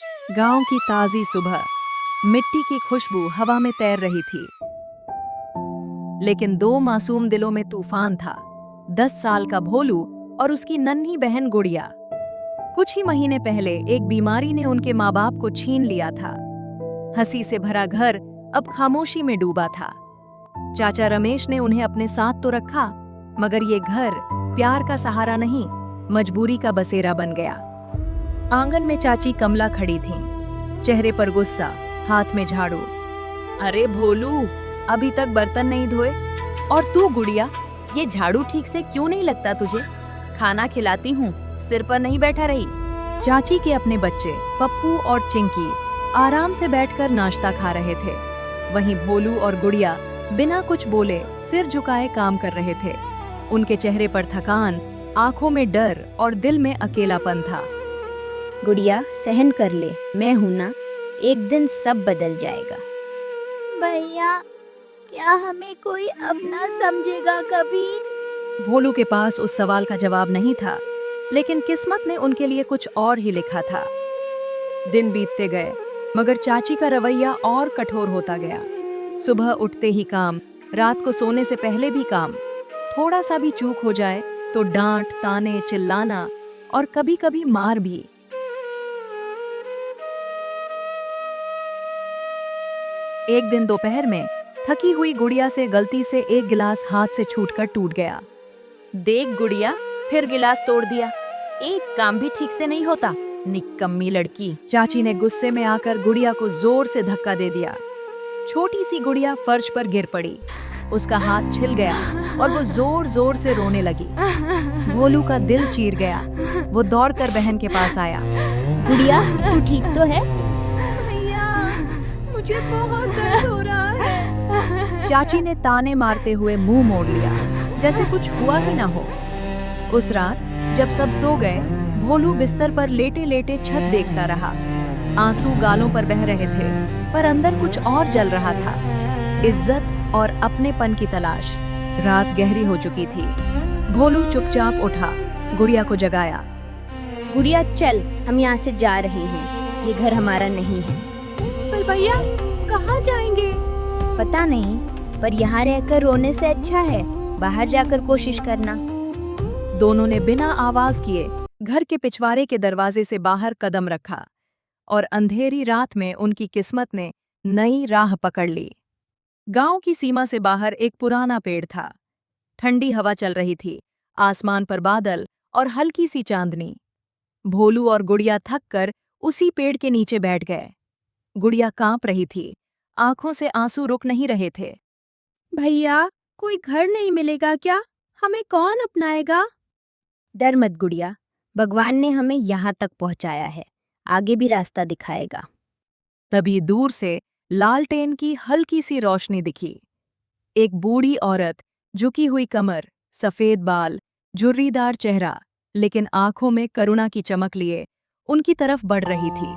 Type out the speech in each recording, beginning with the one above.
गांव की ताजी सुबह, मिट्टी की खुशबू हवा में तैर रही थी। लेकिन दो मासूम दिलों में तूफान था। 10 साल का भोलू और उसकी नन्ही बहन गुड़िया। कुछ ही महीने पहले एक बीमारी ने उनके माँ बाप को छीन लिया था। हंसी से भरा घर अब खामोशी में डूबा था। चाचा रमेश ने उन्हें अपने साथ तो रखा, मगर ये घर प्यार का सहारा नहीं, मजबूरी का बसेरा बन गया। आंगन में चाची कमला खड़ी थीं, चेहरे पर गुस्सा, हाथ में झाड़ू। अरे भोलू, अभी तक बर्तन नहीं धोए? और तू गुड़िया, ये झाड़ू ठीक से क्यों नहीं लगता तुझे? खाना खिलाती हूँ, सिर पर नहीं बैठा रही। चाची के अपने बच्चे पप्पू और चिंकी आराम से बैठकर नाश्ता खा रहे थे। वहीं भोलू और गुड़िया बिना कुछ बोले सिर झुकाए काम कर रहे थे। उनके चेहरे पर थकान, आंखों में डर और दिल में अकेलापन था। गुड़िया, सहन कर ले, मैं हूं ना, एक दिन सब बदल जाएगा। भैया, क्या हमें कोई अपना समझेगा कभी? भोलू के पास उस सवाल का जवाब नहीं था, लेकिन किस्मत ने उनके लिए कुछ और ही लिखा था। दिन बीतते गए, मगर चाची का रवैया और कठोर होता गया। सुबह उठते ही काम, रात को सोने से पहले भी काम। थोड़ा सा भी चूक हो जाए तो डांट, ताने, चिल्लाना और कभी-कभी मार भी। एक दिन दोपहर में थकी हुई गुड़िया से गलती से एक गिलास हाथ से छूटकर टूट गया। देख गुड़िया, फिर गिलास तोड़ दिया। एक काम भी ठीक से नहीं होता, निकम्मी लड़की। चाची ने गुस्से में आकर गुड़िया को जोर से धक्का दे दिया। छोटी सी गुड़िया फर्श पर गिर पड़ी। उसका हाथ छिल गया और वो जोर जोर से रोने लगी। भोलू का दिल चीर गया। वो दौड़कर बहन के पास आया। गुड़िया, तू ठीक तो है? भैया, मुझे बहुत दर्द हो रहा है। चाची ने ताने मारते हुए मुंह मोड़ लिया, जैसे कुछ हुआ ही ना हो। उस रात जब सब सो गए, भोलू बिस्तर पर लेटे लेटे छत देखता रहा। आंसू गालों पर बह रहे थे, पर अंदर कुछ और जल रहा था, इज्जत और अपनेपन की तलाश। रात गहरी हो चुकी थी। भोलू चुपचाप उठा, गुड़िया को जगाया। गुड़िया चल, हम यहाँ से जा रहे हैं, ये घर हमारा नहीं है। पर भैया, कहाँ जाएंगे? पता नहीं, पर यहाँ रहकर रोने से अच्छा है बाहर जाकर कोशिश करना। दोनों ने बिना आवाज किए घर के पिछवाड़े के दरवाजे से बाहर कदम रखा, और अंधेरी रात में उनकी किस्मत ने नई राह पकड़ ली। गांव की सीमा से बाहर एक पुराना पेड़ था। ठंडी हवा चल रही थी, आसमान पर बादल और हल्की सी चांदनी। भोलू और गुड़िया थककर उसी पेड़ के नीचे बैठ गए। गुड़िया कांप रही थी, आंखों से आंसू रुक नहीं रहे थे। भैया, कोई घर नहीं मिलेगा क्या? हमें कौन अपनाएगा? डर मत गुड़िया, भगवान ने हमें यहाँ तक पहुँचाया है, आगे भी रास्ता दिखाएगा। तभी दूर से लालटेन की हल्की सी रोशनी दिखी। एक बूढ़ी औरत, झुकी हुई कमर, सफेद बाल, झुर्रीदार चेहरा, लेकिन आंखों में करुणा की चमक लिए उनकी तरफ बढ़ रही थी।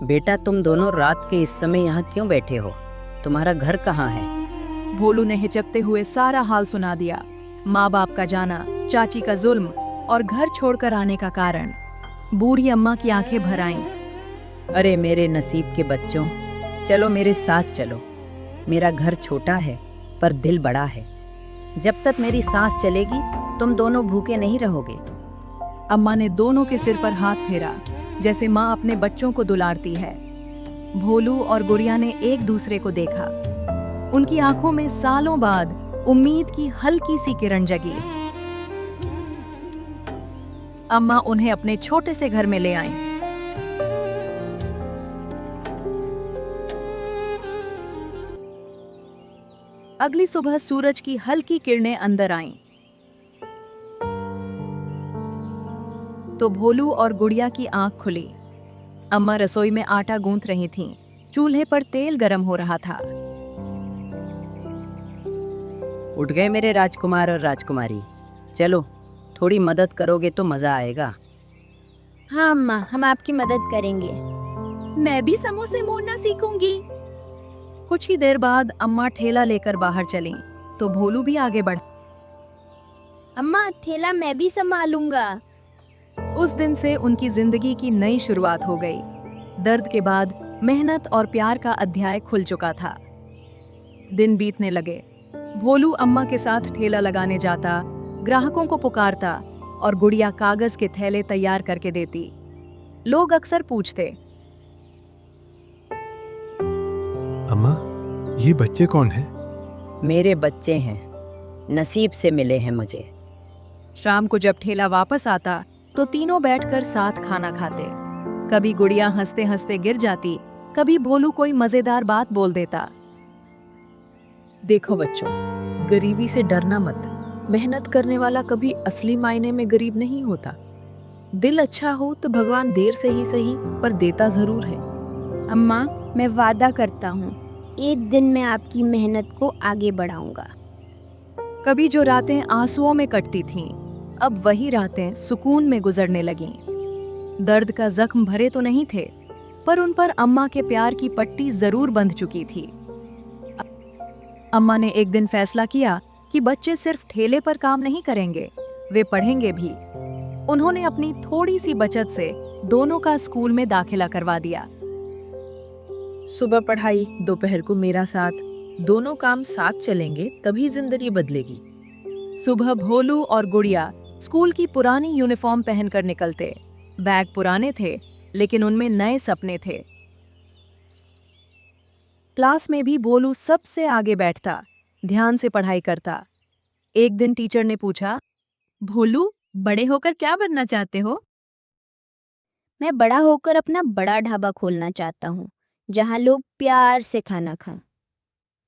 बेटा, तुम दोनों रात के इस समय यहाँ क्यों बैठे हो? तुम्हारा घर कहाँ है? भोलू ने हिचकते हुए सारा हाल सुना दिया। माँ बाप का जाना, चाची का जुल्म और घर छोड़कर आने का कारण। बूढ़ी अम्मा की आंखें भर आईं। अरे मेरे नसीब के बच्चों, चलो मेरे साथ चलो। मेरा घर छोटा है पर दिल बड़ा है। जब तक मेरी सांस चलेगी तुम दोनों भूखे नहीं रहोगे। अम्मा ने दोनों के सिर पर हाथ फेरा, जैसे माँ अपने बच्चों को दुलारती है। भोलू और गुड़िया ने एक दूसरे को देखा। उनकी आंखों में सालों बाद उम्मीद की हल्की सी किरण जगी। अम्मा उन्हें अपने छोटे से घर में ले आईं। अगली सुबह सूरज की हल्की किरणें अंदर आईं, तो भोलू और गुड़िया की आंख खुली। अम्मा रसोई में आटा गूंथ रही थीं। चूल्हे पर तेल गरम हो रहा था। उठ गए मेरे राजकुमार और राजकुमारी। चलो, थोड़ी मदद करोगे तो मजा आएगा। हाँ अम्मा, हम आपकी मदद करेंगे। मैं भी समोसे मोड़ना सीखूंगी। कुछ ही देर बाद अम्मा ठेला लेकर बाहर चलीं, तो भोलू भी आगे बढ़। अम्मा, ठेला मैं भी संभालूंगा। उस दिन से उनकी जिंदगी की नई शुरुआत हो गई। दर्द के बाद मेहनत और प्यार का अध्याय खुल चुका था। दिन बीतने लगे। भोलू अम्मा के साथ ठेला लगाने जाता, ग्राहकों को पुकारता और गुड़िया कागज के थैले तैयार करके देती। लोग अक्सर पूछते, अम्मा, ये बच्चे कौन हैं? मेरे बच्चे हैं, नसीब से मिले हैं मुझे। शाम को जब ठेला वापस आता तो तीनों बैठकर साथ खाना खाते। कभी गुड़िया हंसते हंसते गिर जाती, कभी भोलू कोई मजेदार बात बोल देता। देखो बच्चों, गरीबी से डरना मत। मेहनत करने वाला कभी असली मायने में गरीब नहीं होता। दिल अच्छा हो तो भगवान देर से ही सही पर देता जरूर है। अम्मा, मैं वादा करता हूँ एक दिन मैं आपकी मेहनत को आगे बढ़ाऊंगा। कभी जो रातें आंसुओं में कटती थीं, अब वही रातें सुकून में गुजरने लगीं। दर्द का जख्म भरे तो नहीं थे, पर उन पर अम्मा के प्यार की पट्टी जरूर बंध चुकी थी। अम्मा ने एक दिन फैसला किया कि बच्चे सिर्फ ठेले पर काम नहीं करेंगे, वे पढ़ेंगे भी। उन्होंने अपनी थोड़ी सी बचत से दोनों का स्कूल में दाखिला करवा दिया। सुबह पढ़ाई, दोपहर को मेरा साथ, दोनों काम साथ चलेंगे तभी जिंदगी बदलेगी। सुबह भोलू और गुड़िया स्कूल की पुरानी यूनिफॉर्म पहनकर निकलते। बैग पुराने थे, लेकिन उनमें नए सपने थे। क्लास में भी भोलू सबसे आगे बैठता, ध्यान से पढ़ाई करता। एक दिन टीचर ने पूछा, भोलू, बड़े होकर क्या बनना चाहते हो? मैं बड़ा होकर अपना बड़ा ढाबा खोलना चाहता हूँ, जहाँ लोग प्यार से खाना खाएं।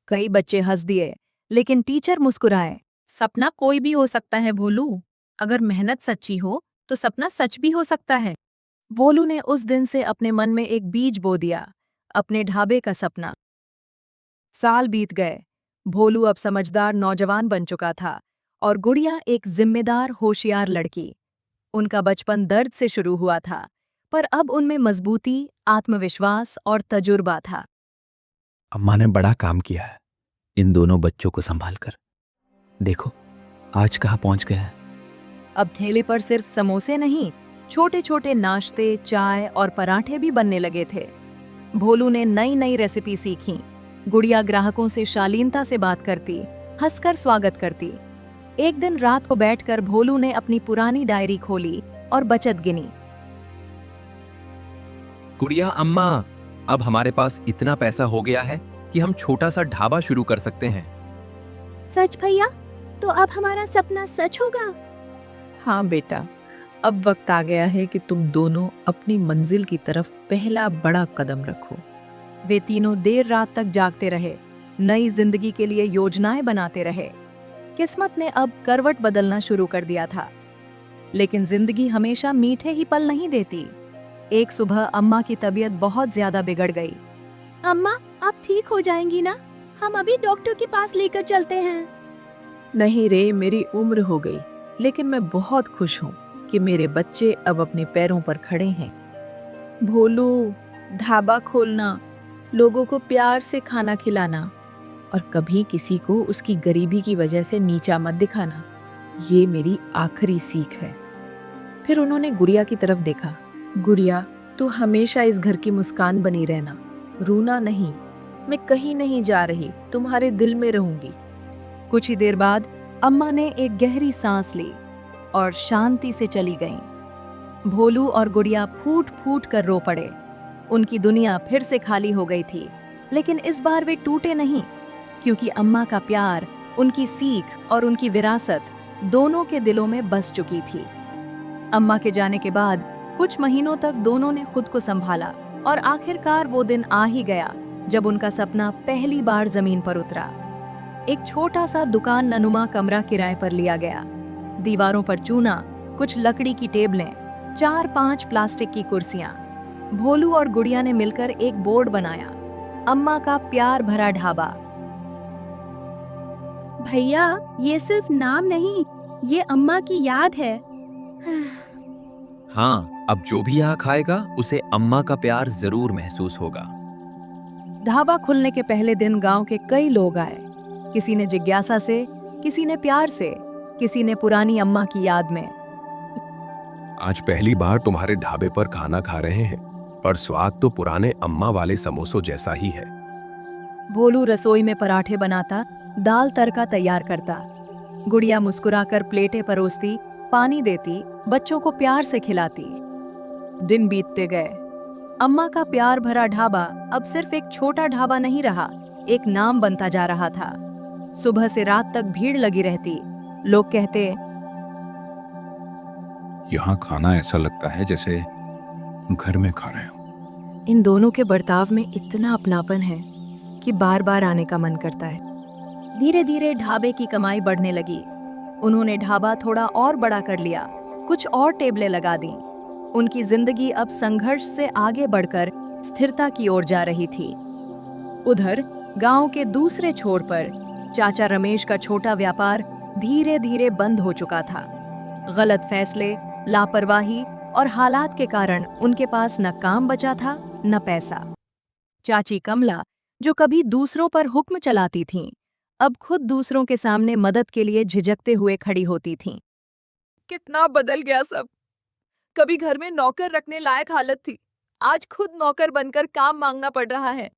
कई बच्चे हंस दिए, लेकिन टीचर मुस्कुराए। सपना कोई भी हो सकता है भोलू। अगर मेहनत सच्ची हो तो सपना सच भी हो सकता है। भोलू ने उस दिन से अपने मन में एक बीज बो दिया, अपने ढाबे का सपना। साल बीत गए। भोलू अब समझदार नौजवान बन चुका था और गुड़िया एक जिम्मेदार होशियार लड़की। उनका बचपन दर्द से शुरू हुआ था, पर अब उनमें मजबूती, आत्मविश्वास और तजुर्बा था। अम्मा ने बड़ा काम किया है इन दोनों बच्चों को संभाल कर। देखो आज कहाँ पहुंच गए हैं। अब ठेले पर सिर्फ समोसे नहीं, छोटे छोटे नाश्ते, चाय और पराठे भी बनने लगे थे। भोलू ने नई नई रेसिपी सीखी। गुड़िया ग्राहकों से शालीनता से बात करती, हंसकर स्वागत करती। एक दिन रात को बैठकर भोलू ने अपनी पुरानी डायरी खोली और बचत गिनी। गुड़िया अम्मा, अब हमारे पास इतना पैसा हो गया है कि हम छोटा सा ढाबा शुरू कर सकते हैं। सच भैया? तो अब हमारा सपना सच होगा? हाँ बेटा, अब वक्त आ गया है कि तुम दोनों अपनी मंजिल की तरफ पहला बड़ा कदम रखो। वे तीनों देर रात तक जागते रहे, नई जिंदगी के लिए योजनाएं बनाते रहे। किस्मत ने अब करवट बदलना शुरू कर दिया था, लेकिन जिंदगी हमेशा मीठे ही पल नहीं देती। एक सुबह अम्मा की तबीयत बहुत ज्यादा बिगड़ गई। अम्मा, आप ठीक हो जाएंगी ना? हम अभी डॉक्टर के पास लेकर चलते हैं। नहीं रे, मेरी उम्र हो गई, लेकिन मैं बहुत खुश हूँ कि मेरे बच्चे अब अपने पैरों पर खड़े हैं। भोलू, ढाबा खोलना, लोगों को प्यार से खाना खिलाना और कभी किसी को उसकी गरीबी की वजह से नीचा मत दिखाना, ये मेरी आखिरी सीख है। फिर उन्होंने गुड़िया की तरफ देखा। गुड़िया, तू हमेशा इस घर की मुस्कान बनी रहना, रोना नहीं। मैं कहीं नहीं जा रही, तुम्हारे दिल में रहूंगी। कुछ ही देर बाद अम्मा ने एक गहरी सांस ली और शांति से चली गईं। भोलू और गुड़िया फूट फूट कर रो पड़े। उनकी दुनिया फिर से खाली हो गई थी, लेकिन इस बार वे टूटे नहीं, क्योंकि अम्मा का प्यार, उनकी सीख और उनकी विरासत दोनों के दिलों में बस चुकी थी। अम्मा के जाने के बाद कुछ महीनों तक दोनों ने खुद को संभाला और आखिरकार वो दिन आ ही गया जब उनका सपना पहली बार जमीन पर उतरा। एक छोटा सा दुकान ननुमा कमरा किराए पर लिया गया। दीवारों पर चूना, कुछ लकड़ी की टेबलें, 4-5 प्लास्टिक की कुर्सियां। भोलू और गुड़िया ने मिलकर एक बोर्ड बनाया, अम्मा का प्यार भरा ढाबा। भैया, ये सिर्फ नाम नहीं, ये अम्मा की याद है। हाँ, अब जो भी यहाँ खाएगा उसे अम्मा का प्यार जरूर महसूस होगा। ढाबा खुलने के पहले दिन गांव के कई लोग आए। किसी ने जिज्ञासा से, किसी ने प्यार से, किसी ने पुरानी अम्मा की याद में। आज पहली बार तुम्हारे ढाबे पर खाना खा रहे हैं, पर स्वाद तो पुराने अम्मा वाले समोसों जैसा ही है। भोलू रसोई में पराठे बनाता, दाल तड़का तैयार करता। गुड़िया मुस्कुराकर प्लेटें परोसती, पानी देती, बच्चों को प्यार से खिलाती। दिन बीतते गए। अम्मा का प्यार भरा ढाबा अब सिर्फ एक छोटा ढाबा नहीं रहा, एक नाम बनता जा रहा था। सुबह से रात तक भीड़ लगी रहती। लोग कहते, यहाँ खाना ऐसा लगता है जैसे घर में खा रहे हो। इन दोनों के बर्ताव में इतना अपनापन है कि बार बार आने का मन करता है। धीरे धीरे ढाबे की कमाई बढ़ने लगी। उन्होंने ढाबा थोड़ा और बड़ा कर लिया, कुछ और टेबलें लगा दी। उनकी जिंदगी अब संघर्ष से आगे बढ़कर स्थिरता की ओर जा रही थी। उधर गांव के दूसरे छोर पर चाचा रमेश का छोटा व्यापार धीरे धीरे बंद हो चुका था। गलत फैसले, लापरवाही और हालात के कारण उनके पास न काम बचा था न पैसा। चाची कमला, जो कभी दूसरों पर हुक्म चलाती थीं, अब खुद दूसरों के सामने मदद के लिए झिझकते हुए खड़ी होती थीं। कितना बदल गया सब। कभी घर में नौकर रखने लायक हालत थी, आज खुद नौकर बनकर काम मांगना पड़ रहा है।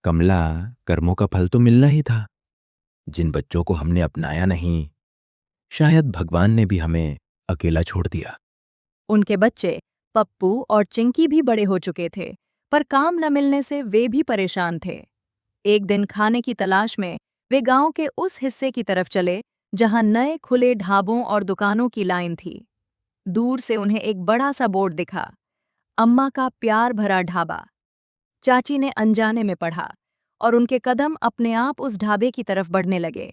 कमला, कर्मों का फल तो मिलना ही था। जिन बच्चों को हमने अपनाया नहीं, शायद भगवान ने भी हमें अकेला छोड़ दिया। उनके बच्चे पप्पू और चिंकी भी बड़े हो चुके थे, पर काम न मिलने से वे भी परेशान थे। एक दिन खाने की तलाश में वे गांव के उस हिस्से की तरफ चले जहां नए खुले ढाबों और दुकानों की लाइन थी। दूर से उन्हें एक बड़ा सा बोर्ड दिखा, अम्मा का प्यार भरा ढाबा। चाची ने अनजाने में पढ़ा और उनके कदम अपने आप उस ढाबे की तरफ बढ़ने लगे।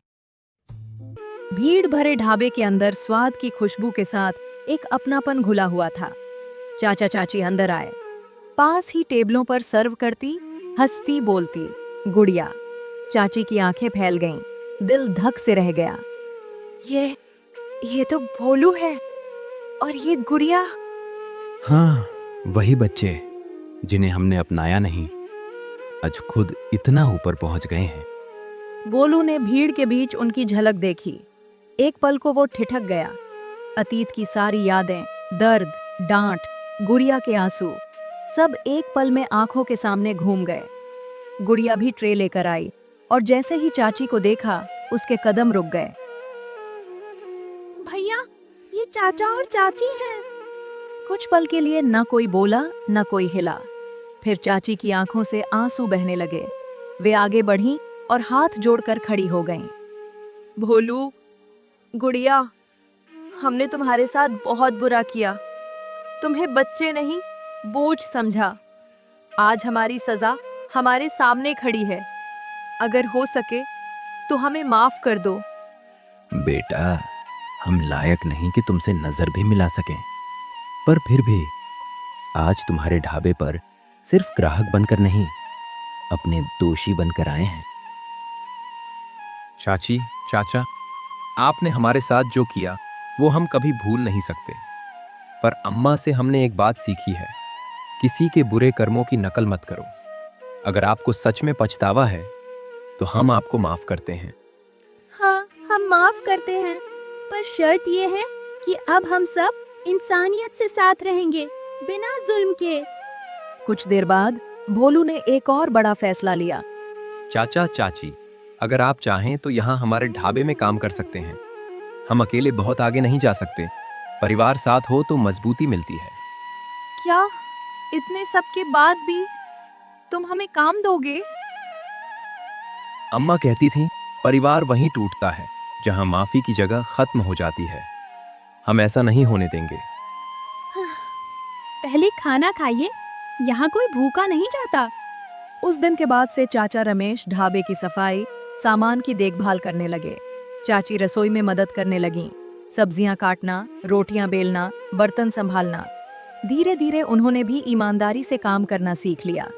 भीड़ भरे ढाबे के अंदर स्वाद की खुशबू के साथ एक अपनापन घुला हुआ था। चाचा चाची अंदर आए। पास ही टेबलों पर सर्व करती, हंसती बोलती गुड़िया। चाची की आंखें फैल गईं, दिल धक से रह गया। ये तो भोलू है और ये गुड़िया। हाँ, वही बच्चे जिन्हें हमने अपनाया नहीं, आज खुद इतना ऊपर पहुंच गए हैं। भोलू ने भीड़ के बीच उनकी झलक देखी। एक पल को वो ठिठक गया। अतीत की सारी यादें, दर्द, डांट, गुड़िया के आंसू, सब एक पल में आंखों के सामने घूम गए। गुड़िया भी ट्रे लेकर आई और जैसे ही चाची को देखा, उसके कदम रुक गए। भैया, ये चाचा और चाची हैं। कुछ पल के लिए न कोई बोला न कोई हिला। फिर चाची की आंखों से आंसू बहने लगे। वे आगे बढ़ीं और हाथ जोड़कर खड़ी हो गईं। भोलू, गुड़िया, हमने तुम्हारे साथ बहुत बुरा किया। तुम्हें बच्चे नहीं, बोझ समझा। आज हमारी सजा हमारे सामने खड़ी है। अगर हो सके तो हमें माफ कर दो। बेटा, हम लायक नहीं कि तुमसे नजर भी मिला सकें, पर फिर भी आज तुम्हारे ढाबे पर सिर्फ ग्राहक बनकर नहीं, अपने दोषी बनकर आए हैं। चाची, चाचा, आपने हमारे साथ जो किया वो हम कभी भूल नहीं सकते। पर अम्मा से हमने एक बात सीखी है, किसी के बुरे कर्मों की नकल मत करो। अगर आपको सच में पछतावा है तो हम आपको माफ करते हैं। हाँ, हम माफ करते हैं, पर शर्त ये है कि अब हम सब इंसानियत से साथ रहेंगे, बिना जुल्म के। कुछ देर बाद भोलू ने एक और बड़ा फैसला लिया। चाचा, चाची, अगर आप चाहें तो यहाँ हमारे ढाबे में काम कर सकते हैं। हम अकेले बहुत आगे नहीं जा सकते, परिवार साथ हो तो मजबूती मिलती है। क्या इतने सब के बाद भी तुम हमें काम दोगे? अम्मा कहती थी, परिवार वहीं टूटता है जहाँ माफी की जगह खत्म हो जाती है। हम ऐसा नहीं होने देंगे। पहले खाना खाइए, यहाँ कोई भूखा नहीं जाता। उस दिन के बाद से चाचा रमेश ढाबे की सफाई, सामान की देखभाल करने लगे। चाची रसोई में मदद करने लगीं, सब्जियां काटना, रोटियां बेलना, बर्तन संभालना। धीरे धीरे उन्होंने भी ईमानदारी से काम करना सीख लिया।